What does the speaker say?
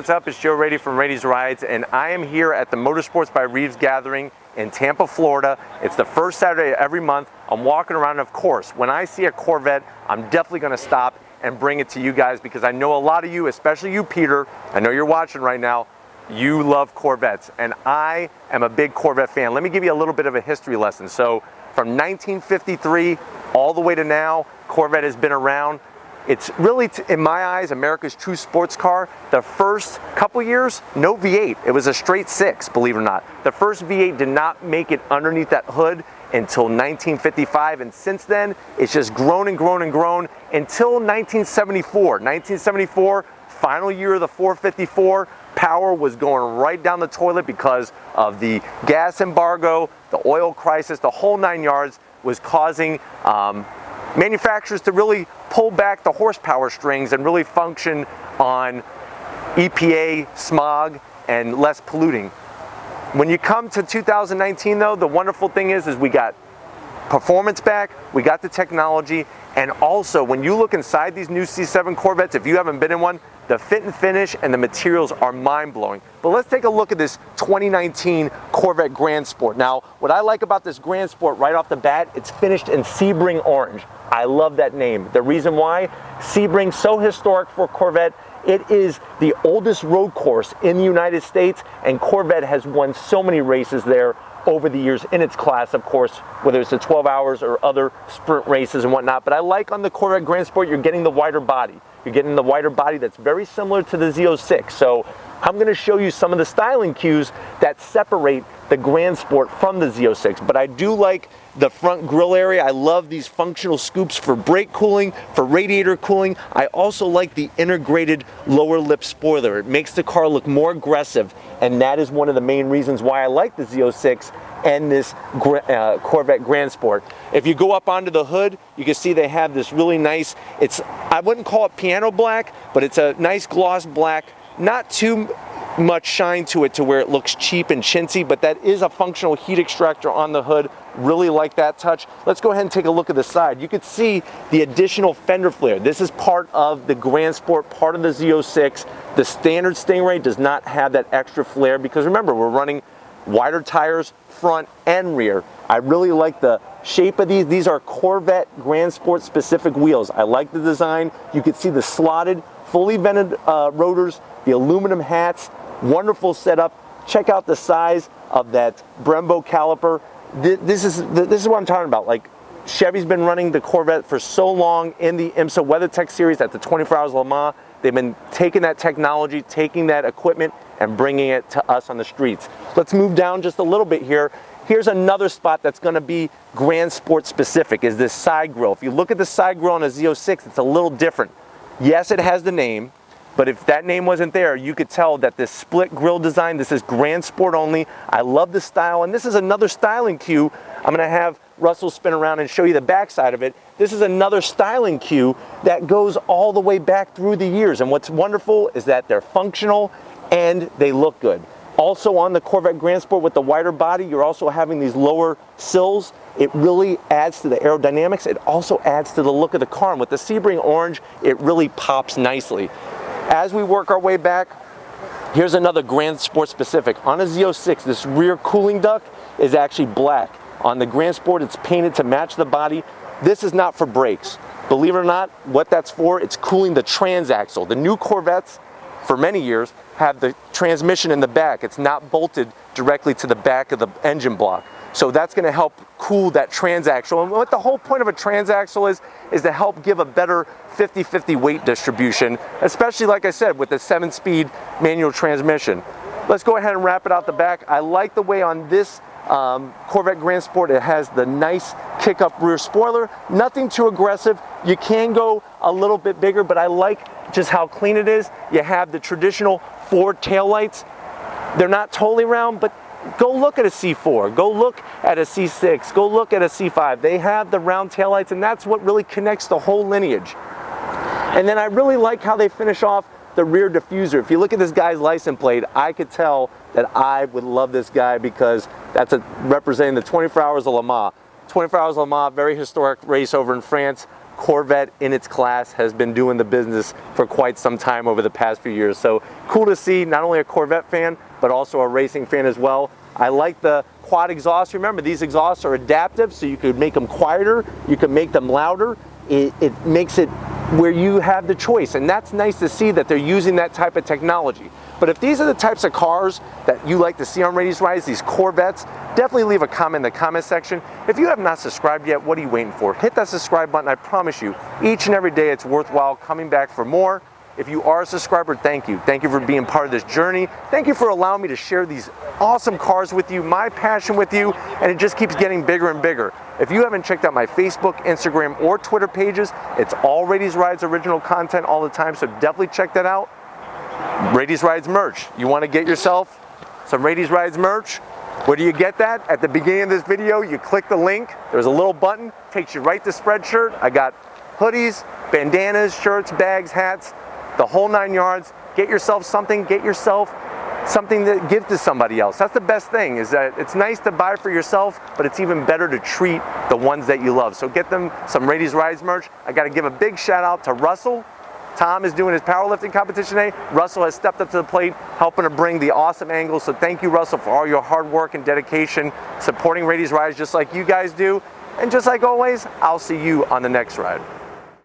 what's up? It's Joe Rady from Rady's Rides, and I am here at the Motorsports by Reeves gathering in Tampa, Florida. It's the first Saturday of every month. I'm walking around, and of course, when I see a Corvette, I'm definitely going to stop and bring it to you guys because I know a lot of you, especially you, Peter, I know you're watching right now, you love Corvettes, and I am a big Corvette fan. Let me give you a little bit of a history lesson. So from 1953 all the way to now, Corvette has been around. It's really, in my eyes, America's true sports car. The first couple years, no V8. It was a straight 6, believe it or not. The first V8 did not make it underneath that hood until 1955, and since then, it's just grown and grown and grown until 1974. 1974, final year of the 454, power was going right down the toilet because of the gas embargo, the oil crisis, the whole 9 yards was causing manufacturers to really pull back the horsepower strings and really function on EPA, smog, and less polluting. When you come to 2019 though, the wonderful thing is we got performance back, we got the technology, and also when you look inside these new C7 Corvettes, if you haven't been in one, the fit and finish and the materials are mind-blowing. But let's take a look at this 2019 Corvette Grand Sport. Now, what I like about this Grand Sport right off the bat, it's finished in Sebring Orange. I love that name. The reason why, Sebring, so historic for Corvette. It is the oldest road course in the United States, and Corvette has won so many races there over the years in its class, of course, whether it's the 12 hours or other sprint races and whatnot. But I like on the Corvette Grand Sport, you're getting the wider body. You're getting the wider body that's very similar to the Z06. So I'm going to show you some of the styling cues that separate the Grand Sport from the Z06. But I do like the front grille area. I love these functional scoops for brake cooling, for radiator cooling. I also like the integrated lower lip spoiler. It makes the car look more aggressive, and that is one of the main reasons why I like the Z06 and this Corvette Grand Sport. If you go up onto the hood, you can see they have this really nice, I wouldn't call it piano black, but it's a nice gloss black, not too much shine to it to where it looks cheap and chintzy, but that is a functional heat extractor on the hood. Really like that touch. Let's go ahead and take a look at the side. You can see the additional fender flare. This is part of the Grand Sport, part of the Z06. The standard Stingray does not have that extra flare because remember, we're running wider tires, front and rear. I really like the shape of these. These are Corvette Grand Sport specific wheels. I like the design. You can see the slotted, fully vented rotors, the aluminum hats, wonderful setup. Check out the size of that Brembo caliper. This is what I'm talking about. Like, Chevy's been running the Corvette for so long in the IMSA WeatherTech series at the 24 Hours of Le Mans. They've been taking that technology, taking that equipment, and bringing it to us on the streets. Let's move down just a little bit here. Here's another spot that's going to be Grand Sport specific, is this side grille. If you look at the side grille on a Z06, it's a little different. Yes, it has the name, but if that name wasn't there, you could tell that this split grille design, this is Grand Sport only. I love the style, and this is another styling cue. I'm going to have Russell spin around and show you the back side of it. This is another styling cue that goes all the way back through the years, and what's wonderful is that they're functional and they look good. Also on the Corvette Grand Sport with the wider body, you're also having these lower sills. It really adds to the aerodynamics. It also adds to the look of the car, and with the Sebring Orange, it really pops nicely. As we work our way back, here's another Grand Sport specific. On a Z06, this rear cooling duct is actually black. On the Grand Sport, it's painted to match the body. This is not for brakes. Believe it or not, what that's for, it's cooling the transaxle. The new Corvettes, for many years, have the transmission in the back. It's not bolted directly to the back of the engine block. So that's going to help cool that transaxle. And what the whole point of a transaxle is to help give a better 50-50 weight distribution, especially, like I said, with the 7-speed manual transmission. Let's go ahead and wrap it out the back. I like the way on this Corvette Grand Sport, it has the nice kick-up rear spoiler. Nothing too aggressive. You can go a little bit bigger, but I like just how clean it is. You have the traditional Ford taillights. They're not totally round, but go look at a C4, go look at a C6, go look at a C5. They have the round taillights, and that's what really connects the whole lineage. And then I really like how they finish off the rear diffuser. If you look at this guy's license plate, I could tell that I would love this guy because that's representing the 24 Hours of Le Mans. 24 Hours of Le Mans, very historic race over in France. Corvette in its class has been doing the business for quite some time over the past few years. So cool to see not only a Corvette fan, but also a racing fan as well. I like the quad exhaust. Remember, these exhausts are adaptive, so you could make them quieter, you can make them louder. It makes it where you have the choice, and that's nice to see that they're using that type of technology. But if these are the types of cars that you like to see on Rady's Rides, these Corvettes, definitely leave a comment in the comment section. If you have not subscribed yet, what are you waiting for? Hit that subscribe button. I promise you, each and every day it's worthwhile coming back for more. If you are a subscriber, thank you. Thank you for being part of this journey. Thank you for allowing me to share these awesome cars with you, my passion with you, and it just keeps getting bigger and bigger. If you haven't checked out my Facebook, Instagram, or Twitter pages, it's all Rady's Rides original content all the time, so definitely check that out. Rady's Rides merch. You want to get yourself some Rady's Rides merch? Where do you get that? At the beginning of this video, you click the link. There's a little button, takes you right to Spreadshirt. I got hoodies, bandanas, shirts, bags, hats, the whole 9 yards. Get yourself something, something to give to somebody else. That's the best thing, is that it's nice to buy for yourself, but it's even better to treat the ones that you love. So get them some Rady's Rides merch. I got to give a big shout out to Russell. Tom is doing his powerlifting competition today. Russell has stepped up to the plate, helping to bring the awesome angles. So thank you, Russell, for all your hard work and dedication, supporting Rady's Rides just like you guys do. And just like always, I'll see you on the next ride.